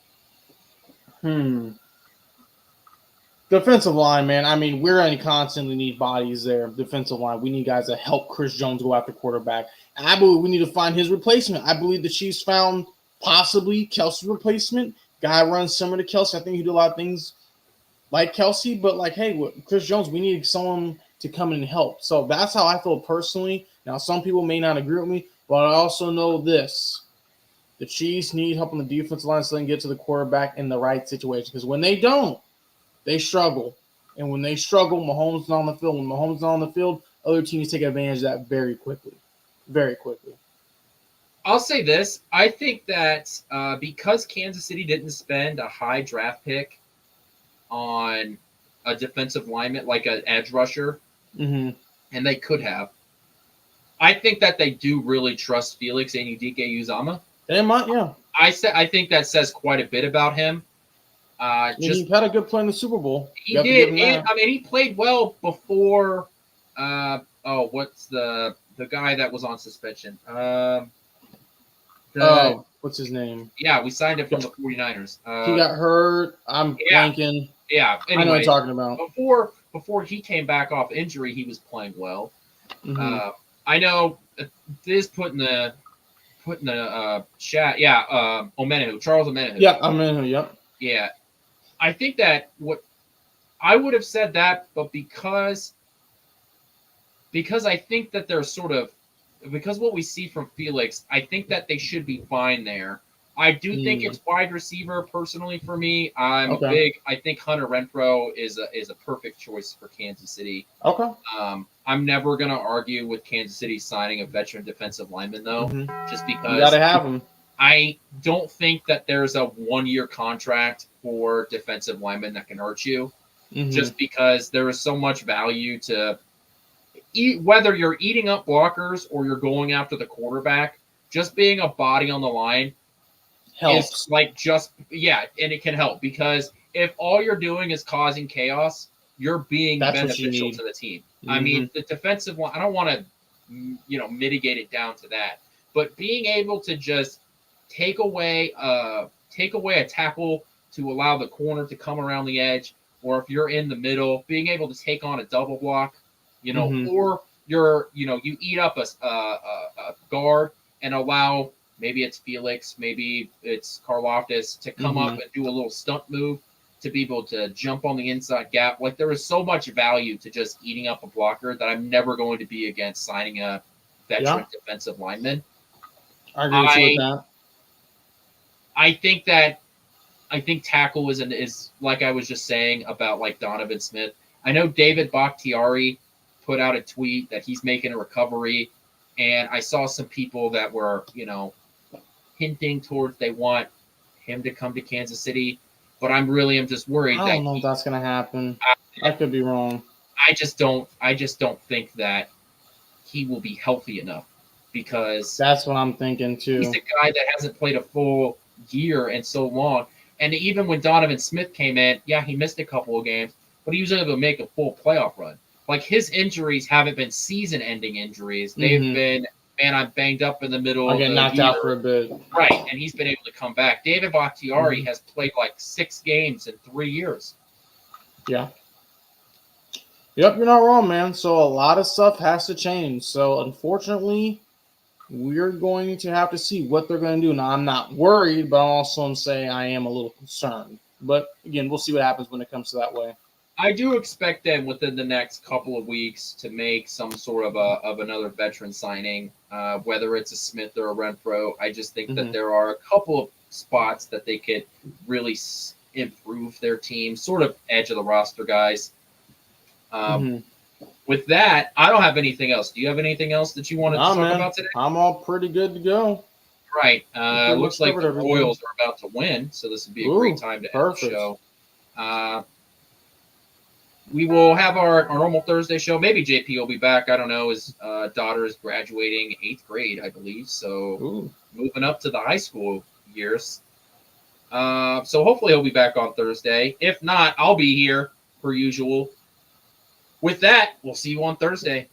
Speaker 2: Defensive line, man. I mean, we're going to constantly need bodies there. Defensive line. We need guys to help Chris Jones go after quarterback. And I believe we need to find his replacement. I believe the Chiefs found possibly Kelsey's replacement. Guy runs similar to Kelsey. I think he did a lot of things like Kelsey, but like, hey, with Chris Jones, we need someone to come in and help. So that's how I feel personally. Now, some people may not agree with me, but I also know this. The Chiefs need help on the defensive line so they can get to the quarterback in the right situation. Because when they don't, they struggle. And when they struggle, Mahomes is not on the field. When Mahomes is not on the field, other teams take advantage of that very quickly. Very quickly.
Speaker 1: I'll say this. I think that because Kansas City didn't spend a high draft pick on a defensive lineman, like an edge rusher, and they could have, I think that they do really trust Felix Anudike-Uzomah.
Speaker 2: They might, yeah.
Speaker 1: I think that says quite a bit about him.
Speaker 2: He had a good play in the Super Bowl.
Speaker 1: He did. And, I mean, he played well before. What's the guy that was on suspension?
Speaker 2: What's his name?
Speaker 1: Yeah, we signed him from the 49ers.
Speaker 2: He got hurt. I'm blanking.
Speaker 1: Yeah, anyway,
Speaker 2: I know what you're talking about.
Speaker 1: Before he came back off injury, he was playing well. I know this put in the chat. Yeah, Charles Omenihu.
Speaker 2: Yeah, Omenihu. Yep.
Speaker 1: Yeah, I think that what I would have said that, but because I think that they're because what we see from Felix, I think that they should be fine there. I do think it's wide receiver personally for me. I'm big. I think Hunter Renfrow is a perfect choice for Kansas City.
Speaker 2: Okay.
Speaker 1: I'm never gonna argue with Kansas City signing a veteran defensive lineman though, just because
Speaker 2: you gotta have him.
Speaker 1: I don't think that there's a 1-year contract for defensive linemen that can hurt you, just because there is so much value to whether you're eating up blockers or you're going after the quarterback. Just being a body on the line helps. And it can help because if all you're doing is causing chaos, you're being beneficial to the team. I mean, the defensive line, I don't want to, mitigate it down to that, but being able to just take away a tackle to allow the corner to come around the edge, or if you're in the middle, being able to take on a double block, or you eat up a guard and allow maybe it's Felix, maybe it's Karlaftis to come up and do a little stunt move to be able to jump on the inside gap. Like, there is so much value to just eating up a blocker that I'm never going to be against signing a veteran defensive lineman.
Speaker 2: I agree with you with that.
Speaker 1: I think tackle is like I was just saying about like Donovan Smith. I know David Bakhtiari put out a tweet that he's making a recovery, and I saw some people that were, hinting towards they want him to come to Kansas City, but I'm just worried.
Speaker 2: I don't know if that's going to happen. I could be wrong.
Speaker 1: I just don't think that he will be healthy enough, because
Speaker 2: that's what I'm thinking too.
Speaker 1: He's a guy that hasn't played a full year in so long. And even when Donovan Smith came in, he missed a couple of games, but he was able to make a full playoff run. Like, his injuries haven't been season-ending injuries. They've been, I'm banged up in the middle.
Speaker 2: I'll get knocked out for a bit.
Speaker 1: Right, and he's been able to come back. David Bakhtiari has played like 6 games in 3 years.
Speaker 2: Yeah. Yep, you're not wrong, man. So a lot of stuff has to change. So unfortunately, we're going to have to see what they're going to do. Now, I'm not worried, but I'll also say I am a little concerned. But again, we'll see what happens when it comes to that way.
Speaker 1: I do expect them within the next couple of weeks to make some sort of another veteran signing, whether it's a Smith or a Renfro. I just think that there are a couple of spots that they could really improve their team, sort of edge of the roster guys. With that, I don't have anything else. Do you have anything else that you want to talk about today?
Speaker 2: I'm all pretty good to go.
Speaker 1: Right. Looks like the Royals are about to win, so this would be a great time to end the show. We will have our normal Thursday show. Maybe JP will be back. I don't know. His daughter is graduating 8th grade, I believe. So moving up to the high school years. So hopefully he'll be back on Thursday. If not, I'll be here per usual. With that, we'll see you on Thursday.